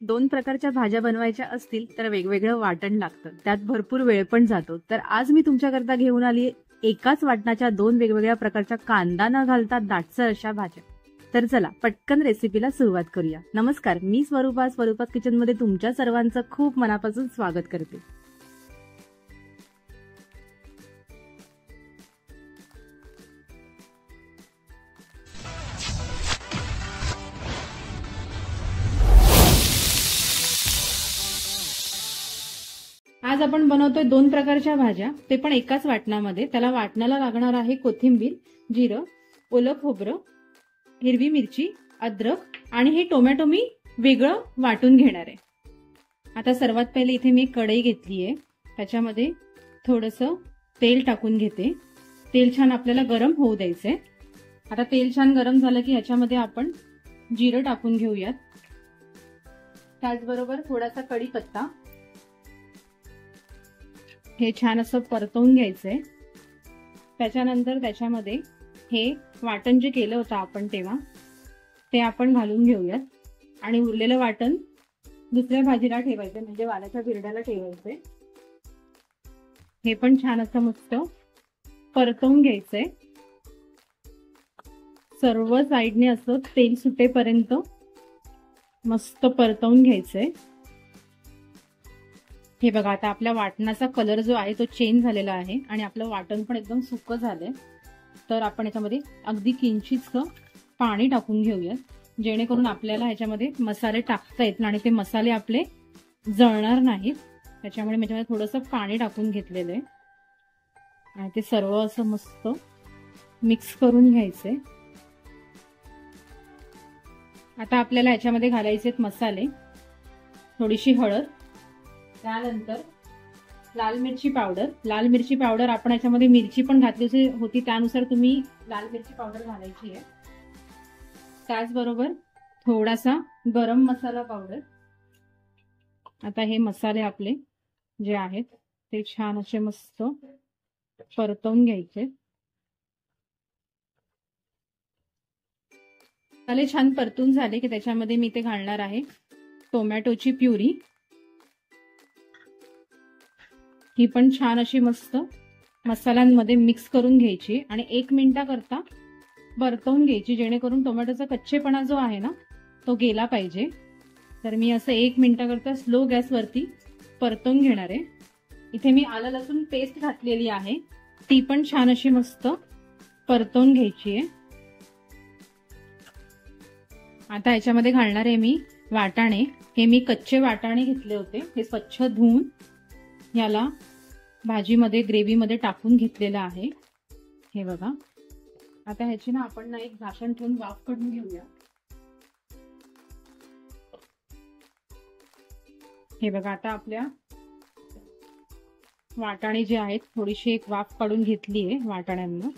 दोन प्रकारच्या भाज्या बनवायच्या असतील तर वेगवेगळं वाटण लागतं, त्यात भरपूर वेळ पण जातो. तर आज मी तुमच्याकरता घेऊन आली एकाच वाटणाच्या दोन वेगवेगळ्या प्रकारच्या कांदा न घालता दाटसर अशा भाज्या. तर चला पटकन रेसिपीला सुरुवात करूया. नमस्कार, मी स्वरूपात किचन मध्ये तुमच्या सर्वांचं खूप मनापासून स्वागत करते. आज आपण बनवतोय दोन प्रकारच्या भाज्या, ते पण एकाच वाटणामध्ये. त्याला वाटणाला लागणार आहे कोथिंबीर, जिरं, ओलं खोबरं, हिरवी मिरची, अद्रक आणि हे टोमॅटो मी वेगळं वाटून घेणार आहे. आता सर्वात पहिले इथे मी कढई घेतली आहे, त्याच्यामध्ये थोडंसं तेल टाकून घेते. तेल छान आपल्याला गरम होऊ द्यायचंय. आता तेल छान गरम झालं की ह्याच्यामध्ये आपण जिरं टाकून घेऊयात. त्याचबरोबर थोडासा कढीपत्ता, हे छान असं परतवून घ्यायचंय. त्याच्यानंतर त्याच्यामध्ये हे वाटण जे केलं होतं आपण तेव्हा ते आपण घालून घेऊयात आणि उरलेलं वाटण दुसऱ्या भाजीला ठेवायचं, म्हणजे वालाच्या बिरड्याला ठेवायचंय. हे पण छान असं मस्त परतवून घ्यायचंय. सर्व साईडने असं तेल सुटेपर्यंत मस्त परतवून घ्यायचंय. हे बघा, आता आपल्या वाटणाचा कलर जो आहे तो चेंज झालेला आहे आणि आपलं वाटण पण एकदम सुकं झालंय. तर आपण याच्यामध्ये अगदी किंचितसं पाणी टाकून घेऊयात, जेणेकरून आपल्याला ह्याच्यामध्ये मसाले टाकता येतील आणि ते मसाले आपले जळणार नाहीत. त्याच्यामुळे मी याच्यामध्ये थोडंसं पाणी टाकून घेतलेलं आहे आणि ते सर्व असं मस्त मिक्स करून घ्यायचंय. आता आपल्याला ह्याच्यामध्ये घालायचे मसाले, थोडीशी हळद, त्यानंतर लाल मिरची पावडर. लाल मिरची पावडर आपण याच्यामध्ये मिरची पण घातली होती, त्यानुसार तुम्ही लाल मिरची पावडर घालायची आहे. त्याचबरोबर थोडासा गरम मसाला पावडर. आता हे मसाले आपले जे आहेत ते छान असे मस्त परतवून घ्यायचे. मसाले छान परतून झाले की त्याच्यामध्ये मी ते घालणार आहे टोमॅटोची प्युरी. ही पण छान अशी मस्त मसाल्यांमध्ये मिक्स करून घ्यायची आणि 1 मिनिटाकरता परतवून घ्यायची, जेणेकरून टोमॅटोचा कच्चेपणा जो आहे ना तो गेला पाहिजे. तर मी असं 1 मिनिटाकरता स्लो गॅसवरती परतवून घेणार आहे. इथे मी आलं लसूण पेस्ट घातलेली आहे, ती पण छान अशी मस्त परतवून घ्यायची आहे. आता ह्याच्यामध्ये घालणार आहे मी वाटाणे. हे मी कच्चे वाटाणे घेतले होते, हे स्वच्छ धुवून याला भाजीमध्ये ग्रेव्हीमध्ये टाकून घेतलेलं आहे. हे बघा, आता ह्याची ना आपण ना एक झाकण ठेवून वाफ काढून घेऊया. हे बघा, आता आपल्या वाटाणे जे आहेत थोडीशी एक वाफ काढून घेतली आहे वाटाण्यांना.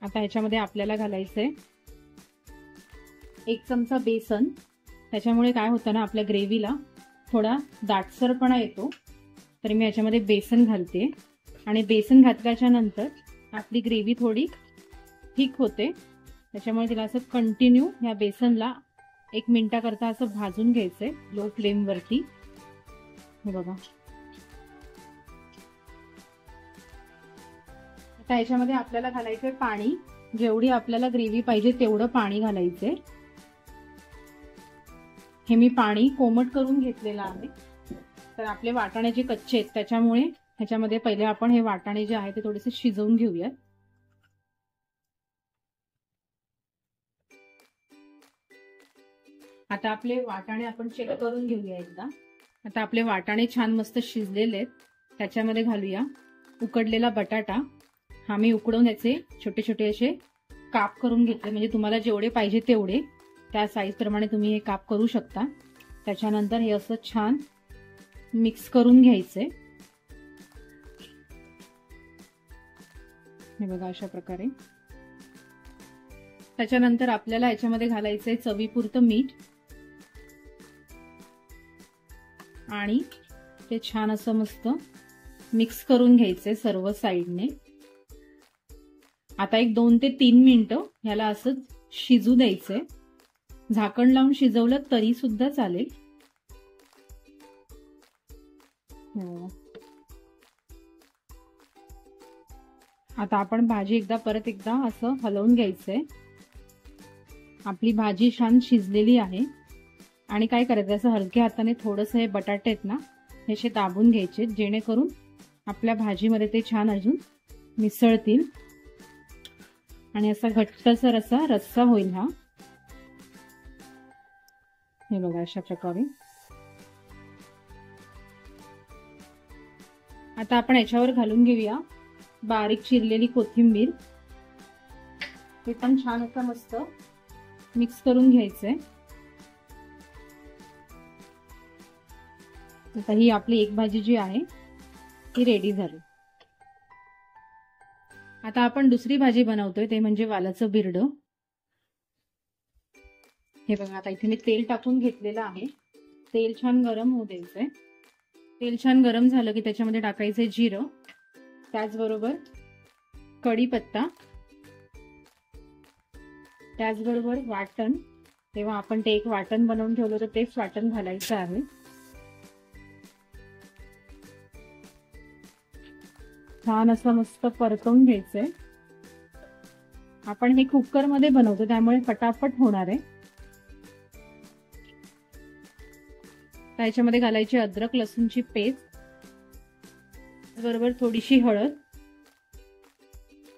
आता ह्याच्यामध्ये आपल्याला घालायचंय 1 चमचा बेसन. त्याच्यामुळे काय होतं ना, आपल्या ग्रेव्हीला थोडा दाटसरपणा येतो. तर मी याच्यामध्ये बेसन घालते आणि बेसन घातल्याच्या नंतर आपली ग्रेव्ही थोडी थिक होते. त्याच्यामुळे तिला असं कंटिन्यू या बेसनला 1 मिनिटाकरता असं भाजून घ्यायचंय लो फ्लेम वरती. हे बघा, आता याच्यामध्ये आपल्याला घालायचंय पाणी. जेवढी आपल्याला ग्रेव्ही पाहिजे तेवढं पाणी घालायचंय. हे मी पाणी कोमट करून घेतलेलं आहे. तर आपले वाटाणे जे कच्चे आहेत त्याच्यामुळे ह्याच्यामध्ये पहिले आपण हे वाटाणे जे आहे ते थोडेसे शिजवून घेऊयात. आता आपले वाटाणे आपण चेक करून घेऊया एकदा. आता आपले वाटाणे छान मस्त शिजलेले आहेत. त्याच्यामध्ये घालूया उकडलेला बटाटा. हा मी उकडवून याचे छोटे छोटे असे काप करून घेतले, म्हणजे तुम्हाला जेवढे पाहिजे तेवढे त्या साईज प्रमाणे तुम्ही हे काप करू शकता. त्याच्यानंतर हे असं छान मिक्स करून घ्यायचंय. हे बघा, अशा प्रकारे. त्याच्यानंतर आपल्याला याच्यामध्ये घालायचंय चवीपुरतं मीठ आणि ते छान असं मस्त मिक्स करून घ्यायचंय सर्व साईडने. आता एक 2 ते 3 मिनिटं ह्याला असं शिजू द्यायचंय. झाकण लावून शिजवलं तरी सुद्धा चालेल। आता आपण भाजी परत एकदा असं हलवून घ्यायचंय। आपली भाजी छान शिजलेली आहे आणि काय करायचं, असं हलक्या हाताने थोडंसं हे बटाटे आहेत ना हे असे दाबून घ्यायचे, जेणेकरून आपल्या भाजीमध्ये ते छान अजून मिसळतील आणि असा घट्टसर असा रस्सा होईल हा। हे बघा अशा प्रकारे। आता आपण याच्यावर घालून घेऊया बारीक चिरलेली कोथिंबीर। हे पण छान असं मस्त मिक्स करून घ्यायचंय। आता ही आपली एक भाजी जी आहे ती रेडी झाली। आता आपण दुसरी भाजी बनवतोय ते म्हणजे वालाचं बिरड। हे बघा आता इथे मी तेल टाकून घेतलेलं आहे। तेल छान गरम होऊ द्यायचंय। तेल छान गरम झालं की त्याच्यामध्ये टाकायचे जिरं, त्याचबरोबर कढीपत्ता, त्याचबरोबर वाटण। तेव्हा आपण ते एक वाटण बनवून ठेवलं होतं तेच वाटण घालायचं आहे। छान असं मस्त परतवून घ्यायचंय। आपण हे कुकर मध्ये बनवतो त्यामुळे फटाफट होणार आहे। त्याच्यामध्ये घालायची अद्रक लसूणची पेस्ट, बरोबर थोडीशी हळद,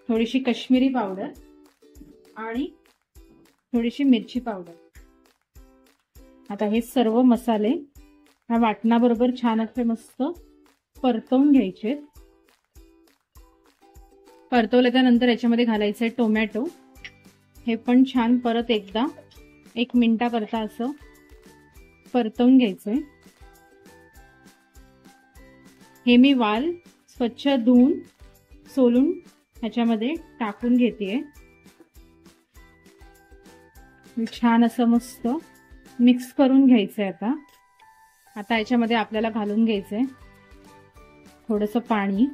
थोडीशी काश्मीरी पावडर आणि थोडीशी मिरची पावडर। आता हे सर्व मसाले ह्या वाटणाबरोबर छान असे मस्त परतवून घ्यायचे। परतवल्यानंतर याच्यामध्ये घालायचे टोमॅटो। हे पण छान परत एकदा 1 मिनिटाकरता असं परतवून घ्यायचंय। हे मी वाल स्वच्छ धुवून सोलून ह्याच्यामध्ये टाकून घेतेय। छान असं मस्त मिक्स करून घ्यायचंय। आता याच्यामध्ये आपल्याला घालून घ्यायचंय थोडंसं पाणी।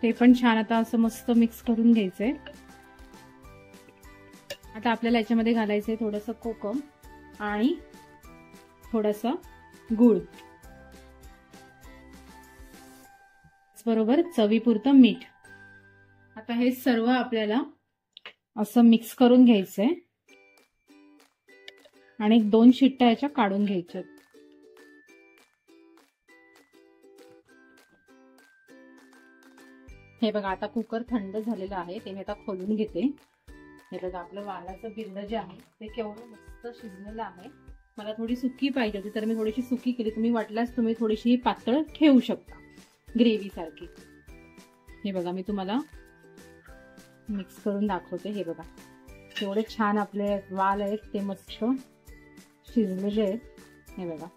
ते पण छान आता असं मस्त मिक्स करून घ्यायचंय। आता आपल्याला याच्यामध्ये घालायचंय थोडंसं कोकम आणि थोडंसं गूळ, बरोबर चवीपुरतं मीठ। आता हे सर्व आपल्याला असं मिक्स करून घ्यायचंय आणि 2 शिट्ट्या याच्या काढून घ्यायच्या। हे बघा आता कुकर थंड झालेलं आहे, ते मी आता खोलून घेते। हे बघा आपलं वालाचं बिरड जे आहे ते केवढं मस्त शिजलेलं आहे। मला थोडी सुकी पाहिजे होती तर मी थोडीशी सुकी केली, तुम्ही वाटल्यास तुम्ही थोडीशी पातळ ठेवू शकता ग्रेव्ही सारखी। हे बघा मी तुम्हाला मिक्स करून दाखवते। हे बघा एवढे छान आपले वाल आहेत, ते मस्त शिजलेले आहेत। हे बघा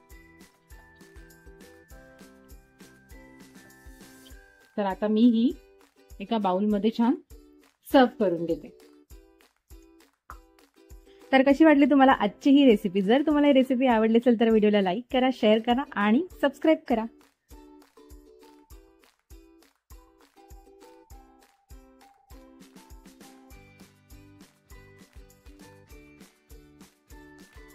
तर आता मी ही एका बाउल मध्ये छान सर्व करून घेते। तर कशी वाटली तुम्हाला आजची ही रेसिपी? जर तुम्हाला ही रेसिपी आवडली असेल तर व्हिडिओला लाईक करा, शेअर करा आणि सबस्क्राईब करा।